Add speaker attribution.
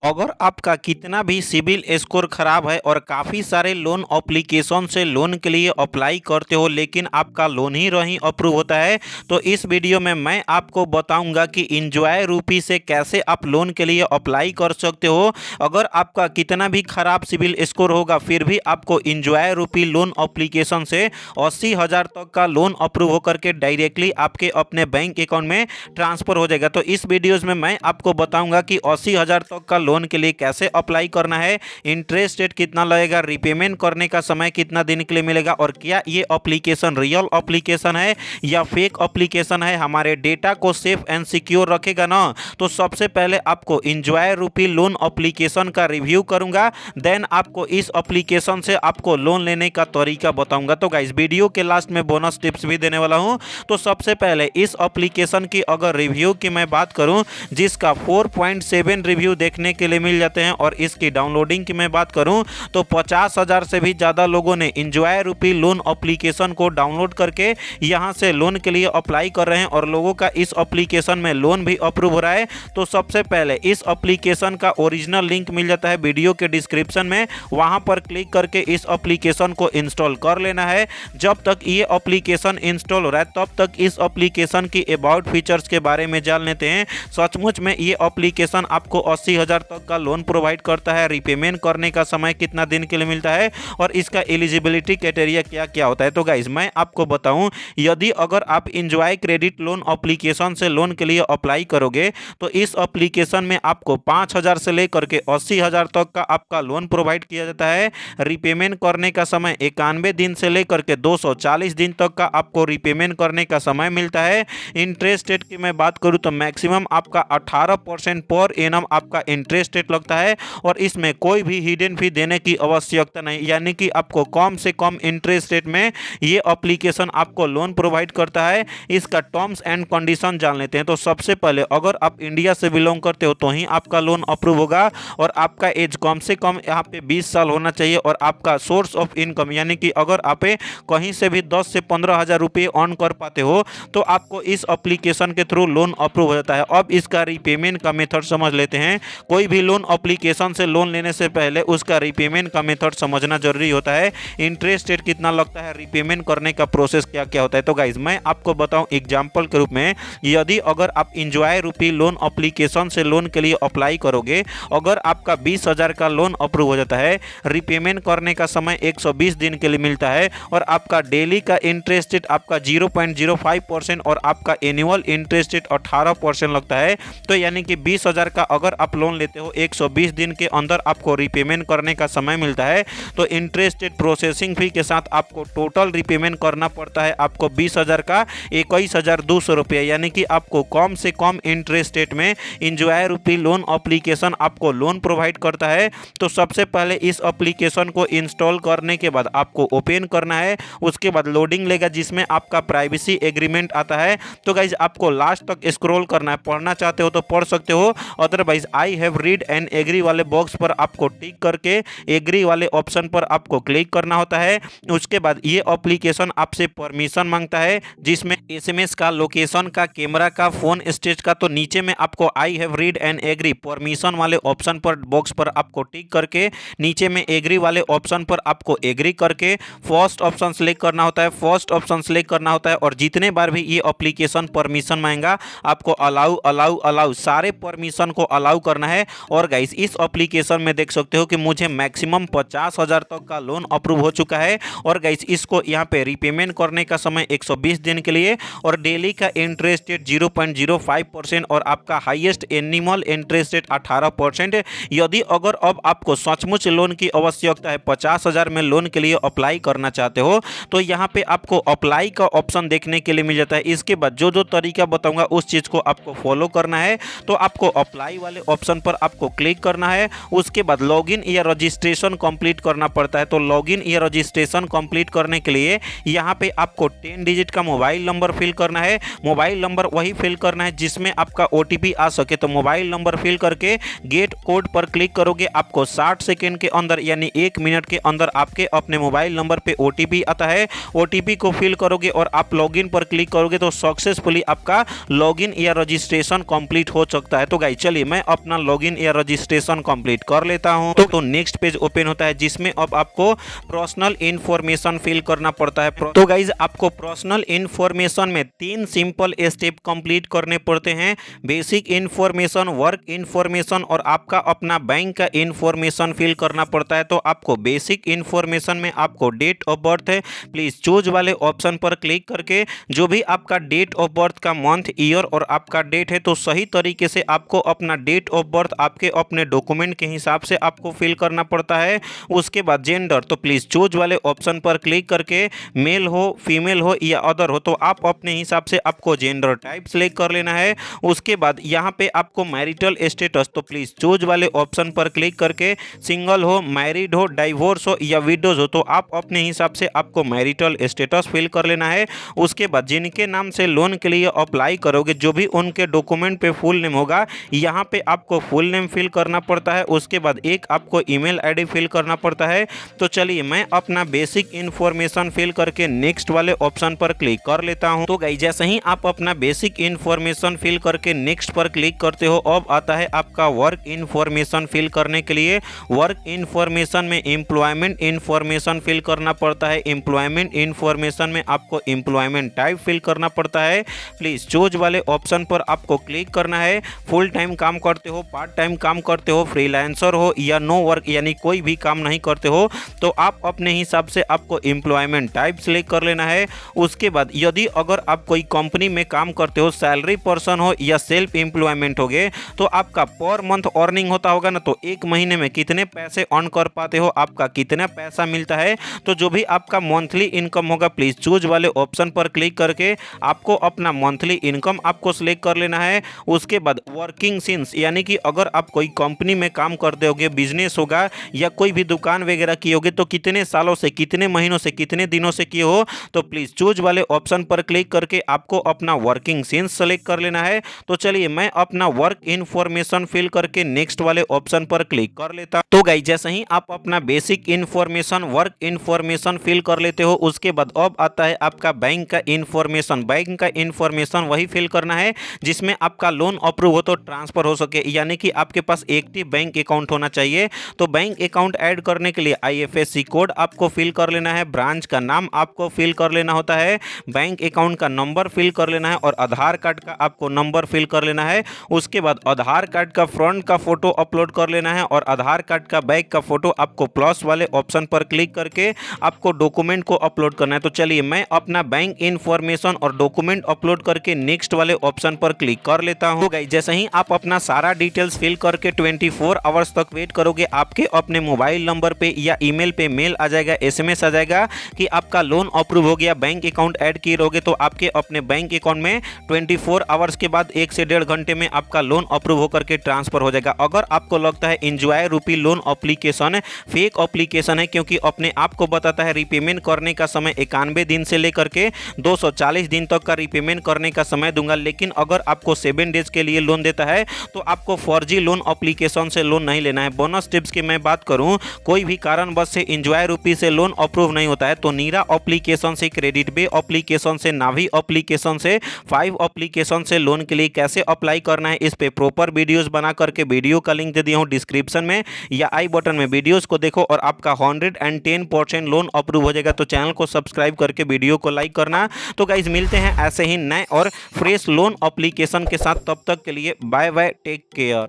Speaker 1: अगर आपका कितना भी सिबिल स्कोर खराब है और काफ़ी सारे लोन एप्लीकेशन से लोन के लिए अप्लाई करते हो लेकिन आपका लोन ही नहीं अप्रूव होता है, तो इस वीडियो में मैं आपको बताऊंगा कि इंजॉय रूपी से कैसे आप लोन के लिए अप्लाई कर सकते हो। अगर आपका कितना भी खराब सिबिल स्कोर होगा फिर भी आपको इंजॉय रूपी लोन एप्लीकेशन से 80,000 तक का लोन अप्रूव होकर के डायरेक्टली आपके अपने बैंक अकाउंट में ट्रांसफ़र हो जाएगा। तो इस वीडियोज़ में मैं आपको बताऊंगा कि 80,000 तक का लोन के लिए कैसे अप्लाई करना है, इंटरेस्ट रेट कितना लगेगा, रिपेमेंट करने का समय कितना दिन के लिए मिलेगा और क्या ये एप्लीकेशन रियल एप्लीकेशन है या फेक एप्लीकेशन है, हमारे डेटा को सेफ एंड सिक्योर रखेगा ना। तो सबसे पहले आपको इंजॉय रूपी लोन एप्लीकेशन का रिव्यू करूंगा, देन आपको इस एप्लीकेशन से आपको लोन लेने का तरीका बताऊंगा। तो गाइस वीडियो के लास्ट में बोनस टिप्स भी देने वाला हूं। तो सबसे पहले इस एप्लीकेशन की अगर रिव्यू की मैं बात करूं जिसका 4.7 रिव्यू देखने के लिए मिल जाते हैं और इसकी डाउनलोडिंग की मैं बात करूं तो 50,000 से भी ज़्यादा लोगों ने इंजॉय रूपी लोन एप्लीकेशन को डाउनलोड करके यहां से लोन के लिए अप्लाई कर रहे हैं और लोगों का इस एप्लीकेशन में लोन भी अप्रूव हो रहा है। तो सबसे पहले इस एप्लीकेशन का ओरिजिनल लिंक मिल जाता है वीडियो के डिस्क्रिप्शन में, वहां पर क्लिक करके इस एप्लीकेशन को इंस्टॉल कर लेना है। जब तक ये एप्लीकेशन इंस्टॉल हो रहा है तब तक इस एप्लीकेशन की अबाउट फीचर्स के बारे में जान लेते हैं। सचमुच में ये एप्लीकेशन आपको 80,000 तक का लोन प्रोवाइड करता है, रिपेमेंट करने का समय कितना दिन के लिए मिलता है और इसका एलिजिबिलिटी क्राइटेरिया क्या क्या होता है। तो गाइज मैं आपको बताऊं, यदि अगर आप इंजॉय क्रेडिट लोन एप्लीकेशन से लोन के लिए अप्लाई करोगे तो इस एप्लीकेशन में आपको 5,000 से लेकर के 80,000 तक का आपका लोन प्रोवाइड किया जाता है। रिपेमेंट करने का समय 91 दिन से लेकर के 240 दिन तक का आपको रिपेमेंट करने का समय मिलता है। इंटरेस्ट रेट की मैं बात करूं तो मैक्सिमम आपका 18% पर एनम आपका इंटरेस्ट रेट लगता है और इसमें कोई भी हिडन फी देने की आवश्यकता नहीं, यानी कि आपको कम से कम इंटरेस्ट रेट में ये एप्लीकेशन आपको लोन प्रोवाइड करता है। इसका टर्म्स एंड कंडीशन जान लेते हैं। तो सबसे पहले अगर आप इंडिया से बिलोंग करते हो तो ही आपका लोन अप्रूव होगा और आपका एज कम से कम यहाँ पे 20 साल होना चाहिए और आपका सोर्स ऑफ इनकम यानी कि अगर आप कहीं से भी 10 से 15,000 रुपये अर्न कर पाते हो तो आपको इस एप्लीकेशन के थ्रू लोन अप्रूव हो जाता है। अब इसका रीपेमेंट का मेथड समझ लेते हैं। कोई भी लोन एप्लीकेशन से लोन लेने से पहले उसका रीपेमेंट का मेथड समझना जरूरी होता है। इंटरेस्ट रेट कितना लगता है, रिपेमेंट करने का प्रोसेस क्या क्या होता है। तो गाइज मैं आपको बताऊं एग्जांपल के रूप में, यदि अगर आप इंजॉय रूपी लोन एप्लीकेशन से लोन के लिए अप्लाई करोगे, अगर आपका 20,000 का लोन अप्रूव हो जाता है, रिपेमेंट करने का समय 120 दिन के लिए मिलता है और आपका डेली का इंटरेस्ट रेट आपका 0.05% और आपका एनुअल इंटरेस्ट रेट 18% लगता है। तो यानी कि 20,000 का अगर आप लोन लेते हो 120 दिन के अंदर आपको रिपेमेंट करने का समय मिलता है। तो इंटरेस्ट रेट प्रोसेसिंग फी के साथ आपको टोटल रिपेमेंट करना पड़ता है आपको 20,000 का 21,200 रुपये, यानी कि आपको कम से कम इंटरेस्ट रेट में इंजॉय रूपी लोन एप्लीकेशन आपको लोन प्रोवाइड करता है। तो सबसे पहले इस एप्लीकेशन को इंस्टॉल करने के बाद आपको ओपन करना है, उसके बाद लोडिंग लेगा जिसमें आपका प्राइवेसी एग्रीमेंट आता है। तो गाइज आपको लास्ट तक स्क्रॉल करना है, पढ़ना चाहते हो तो पढ़ सकते हो, otherwise I have read and agree वाले बॉक्स पर आपको टिक करके एग्री वाले ऑप्शन पर आपको क्लिक करना होता है। उसके बाद ये एप्लीकेशन आपसे परमिशन मांगता है जिसमें एसएमएस का, लोकेशन का, कैमरा का, फोन स्टेज का। तो नीचे में आपको I have read and agree permission वाले ऑप्शन पर बॉक्स पर आपको टिक करके नीचे में एग्री वाले ऑप्शन पर आपको एग्री करके फर्स्ट ऑप्शन सेलेक्ट करना होता है। फर्स्ट ऑप्शन सेलेक्ट करना होता है और जितने बार भी ये एप्लीकेशन परमिशन मांगेगा आपको अलाउ अलाउ अलाउ सारे परमिशन को अलाउ करना है। और गाइस इस एप्लीकेशन में देख सकते हो कि मुझे मैक्सिमम 50,000 तक का लोन अप्रूव हो चुका है और गाइस इसको यहाँ पे रिपेमेंट करने का समय 120 दिन के लिए और डेली का इंटरेस्ट रेट 0.05% और आपका हाईएस्ट एनुअल इंटरेस्ट रेट 18%। यदि अगर अब आपको सचमुच लोन की आवश्यकता है, 50,000 में लोन के लिए अप्लाई करना चाहते हो, तो यहाँ पे आपको अप्लाई का ऑप्शन देखने के लिए मिल जाता है। इसके बाद जो जो तरीका बताऊंगा उस चीज़ को आपको फॉलो करना है। तो आपको अप्लाई वाले ऑप्शन पर आपको क्लिक करना है, उसके बाद लॉगिन या रजिस्ट्रेशन कंप्लीट करना पड़ता है। तो लॉगिन या रजिस्ट्रेशन कंप्लीट करने के लिए यहाँ पे आपको 10 डिजिट का मोबाइल नंबर फिल करना है। मोबाइल नंबर वही फिल करना है जिसमें आपका OTP आ सके। तो मोबाइल नंबर फिल करके गेट कोड पर क्लिक करोगे, आपको 60 सेकेंड के अंदर यानी 1 मिनट के अंदर आपके अपने मोबाइल नंबर पे OTP आता है। OTP को फिल करोगे और आप लॉगिन पर क्लिक करोगे तो सक्सेसफुली आपका लॉगिन या रजिस्ट्रेशन कंप्लीट हो सकता है। तो गाइस चलिए मैं अपना लॉगिन इन या रजिस्ट्रेशन कंप्लीट कर लेता हूं तो नेक्स्ट पेज ओपन होता है जिसमें अब आपको पर्सनल इन्फॉर्मेशन फिल करना पड़ता है। तो गाइज आपको पर्सनल इन्फॉर्मेशन में 3 सिंपल स्टेप कंप्लीट करने पड़ते हैं। बेसिक इन्फॉर्मेशन, वर्क इन्फॉर्मेशन और आपका अपना बैंक का इन्फॉर्मेशन फिल करना पड़ता है। तो आपको बेसिक इन्फॉर्मेशन में आपको डेट ऑफ बर्थ है, प्लीज चूज वाले ऑप्शन पर क्लिक करके जो भी आपका डेट ऑफ बर्थ का मंथ, ईयर और आपका डेट है तो सही तरीके से आपको अपना डेट ऑफ बर्थ आपके अपने डॉक्यूमेंट के हिसाब से आपको फिल करना पड़ता है। उसके बाद जेंडर, तो प्लीज चूज वाले ऑप्शन पर क्लिक करके मेल हो, फीमेल हो या अदर हो तो आप अपने हिसाब से आपको जेंडर टाइप सेलेक्ट कर लेना है। उसके बाद यहाँ पे आपको मैरिटल स्टेटस, तो प्लीज चूज वाले ऑप्शन पर क्लिक करके सिंगल हो, मैरिड हो, डाइवोर्स हो या विडोज हो तो आप अपने हिसाब से आपको मैरिटल स्टेटस फिल कर लेना है। उसके बाद जिनके नाम से लोन के लिए अप्लाई करोगे जो भी उनके डॉक्यूमेंट पे फुल नेम होगा यहाँ पे आपको फुल नेम फिल करना पड़ता है। उसके बाद एक आपको ईमेल आईडी फिल करना पड़ता है। तो चलिए मैं अपना बेसिक इन्फॉर्मेशन फिल करके नेक्स्ट वाले ऑप्शन पर क्लिक कर लेता हूं। तो गाइस जैसे ही आप अपना बेसिक इन्फॉर्मेशन फिल करके नेक्स्ट पर क्लिक करते हो अब आता है आपका वर्क इन्फॉर्मेशन फिल करने के लिए। वर्क इन्फॉर्मेशन में एम्प्लॉयमेंट इन्फॉर्मेशन फिल करना पड़ता है। एम्प्लॉयमेंट इन्फॉर्मेशन में आपको एम्प्लॉयमेंट टाइप फिल करना पड़ता है। प्लीज चूज वाले ऑप्शन पर आपको क्लिक करना है। फुल टाइम काम करते हो, पार्ट टाइम काम करते हो, फ्रीलांसर हो या नो वर्क यानी कोई भी काम नहीं करते हो तो आप अपने हिसाब से आपको एम्प्लॉयमेंट टाइप सेलेक्ट कर लेना है। उसके बाद यदि अगर आप कोई कंपनी में काम करते हो, सैलरी पर्सन हो या सेल्फ एम्प्लॉयमेंट हो गए तो आपका पर मंथ अर्निंग होता होगा ना, तो एक महीने में कितने पैसे अर्न कर पाते हो, आपका कितना पैसा मिलता है। तो जो भी आपका मंथली इनकम होगा प्लीज चूज वाले ऑप्शन पर क्लिक करके आपको अपना मंथली इनकम आपको सेलेक्ट कर लेना है। उसके बाद वर्किंग सिंस यानी कि अगर आप कोई कंपनी में काम करते होगे, बिजनेस होगा या कोई भी दुकान वगैरह की होगी तो कितने सालों से, कितने महीनों से, कितने दिनों से किए हो तो प्लीज चूज वाले ऑप्शन पर क्लिक करके आपको अपना वर्किंग सिंस सेलेक्ट कर लेना है। तो चलिए मैं अपना वर्क इन्फॉर्मेशन फिल करके नेक्स्ट वाले ऑप्शन पर क्लिक कर लेता हूं। तो गाइस जैसे ही आप अपना basic information, work information fill कर लेते हो उसके बाद अब आता है आपका बैंक का इन्फॉर्मेशन। बैंक का इन्फॉर्मेशन वही फिल करना है जिसमें आपका लोन अप्रूव हो तो ट्रांसफर हो सके, यानी कि आपके पास एक्टिव बैंक अकाउंट होना चाहिए। तो बैंक अकाउंट ऐड करने के लिए IFSC कोड आपको फिल कर लेना है, ब्रांच का नाम आपको फिल कर लेना होता है, बैंक अकाउंट का नंबर फिल कर लेना है और आधार कार्ड का आपको नंबर फिल कर लेना है। उसके बाद आधार कार्ड का फ्रंट का फोटो अपलोड कर लेना है और आधार कार्ड का बैक का फोटो आपको प्लस वाले ऑप्शन पर क्लिक करके आपको डॉक्यूमेंट को अपलोड करना है। तो चलिए मैं अपना बैंक इन्फॉर्मेशन और डॉक्यूमेंट अपलोड करके नेक्स्ट वाले ऑप्शन पर क्लिक कर लेता हूं। गाइस जैसे ही आप अपना सारा डिटेल्स फिल करके 24 आवर्स तक वेट करोगे आपके अपने मोबाइल नंबर पे या ईमेल पे मेल आ जाएगा, SMS आ जाएगा कि आपका लोन अप्रूव हो गया। बैंक अकाउंट ऐड किए रहोगे तो आपके अपने बैंक अकाउंट में 24 आवर्स के बाद 1 से 1.5 घंटे में आपका लोन अप्रूव होकर के ट्रांसफर हो जाएगा। अगर आपको लगता है एंजॉय रूपी लोन एप्लीकेशन फेक एप्लीकेशन है क्योंकि अपने आप को बताता है रिपेमेंट करने का समय 91 दिन से लेकर के 240 दिन तक का रिपेमेंट करने का समय दूंगा, लेकिन अगर आपको 7 डेज के लिए लोन देता है तो आपको फर्जी लोन एप्लीकेशन से लोन नहीं लेना है। बोनस टिप्स की मैं बात करूं, कोई भी कारणवश से एंजॉय रूपी से लोन अप्रूव नहीं होता है तो नीरा एप्लीकेशन से, क्रेडिट बे एप्लीकेशन से, नावी एप्लीकेशन से, 5 एप्लीकेशन से लोन के लिए कैसे अप्लाई करना है इस पे प्रॉपर वीडियोस बना करके वीडियो का लिंक दे दिया हूं डिस्क्रिप्शन में या आई बटन में, वीडियोस को देखो और आपका 110% लोन अप्रूव हो जाएगा। तो चैनल को सब्सक्राइब करके वीडियो को लाइक करना। तो गाइज मिलते हैं ऐसे ही नए और फ्रेश लोन एप्लीकेशन के साथ, तब तक के लिए बाय बाय, टेक केयर।